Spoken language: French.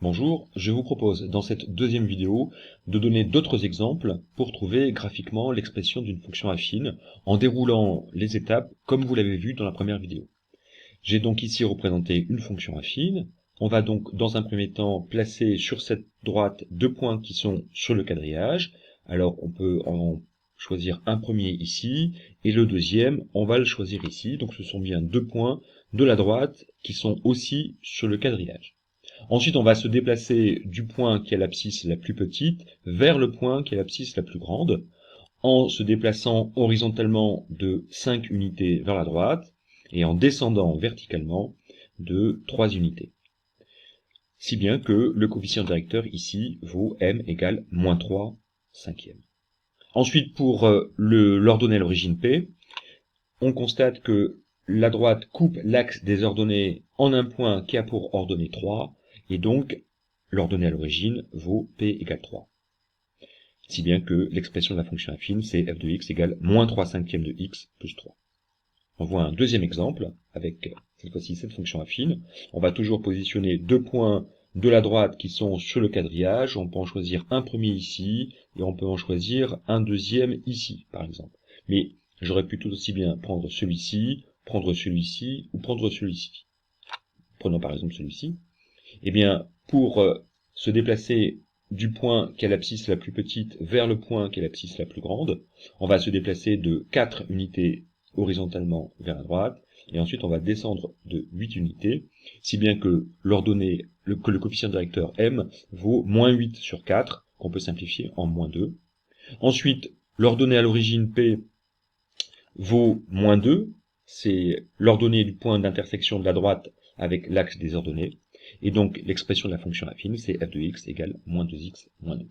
Bonjour, je vous propose dans cette deuxième vidéo de donner d'autres exemples pour trouver graphiquement l'expression d'une fonction affine en déroulant les étapes comme vous l'avez vu dans la première vidéo. J'ai donc ici représenté une fonction affine. On va donc dans un premier temps placer sur cette droite deux points qui sont sur le quadrillage. Alors on peut en choisir un premier ici et le deuxième on va le choisir ici. Donc ce sont bien deux points de la droite qui sont aussi sur le quadrillage. Ensuite, on va se déplacer du point qui est l'abscisse la plus petite vers le point qui est l'abscisse la plus grande, en se déplaçant horizontalement de 5 unités vers la droite et en descendant verticalement de 3 unités. Si bien que le coefficient directeur ici vaut m égale moins 3 cinquièmes. Ensuite, pour l'ordonnée à l'origine P, on constate que la droite coupe l'axe des ordonnées en un point qui a pour ordonnée 3, et donc l'ordonnée à l'origine vaut P égale 3. Si bien que l'expression de la fonction affine, c'est f de x égale moins 3 cinquièmes de x plus 3. On voit un deuxième exemple, avec cette fois-ci cette fonction affine. On va toujours positionner deux points de la droite qui sont sur le quadrillage. On peut en choisir un premier ici, et on peut en choisir un deuxième ici, par exemple. Mais j'aurais pu tout aussi bien prendre celui-ci, ou prendre celui-ci. Prenons par exemple celui-ci. Eh bien, pour se déplacer du point qui est l'abscisse la plus petite vers le point qui est l'abscisse la plus grande, on va se déplacer de 4 unités horizontalement vers la droite, et ensuite on va descendre de 8 unités, si bien que le coefficient directeur m vaut moins 8 sur 4, qu'on peut simplifier en moins 2. Ensuite, l'ordonnée à l'origine p vaut moins 2, c'est l'ordonnée du point d'intersection de la droite avec l'axe des ordonnées, et donc l'expression de la fonction affine, c'est f de x égale moins 2x moins 2.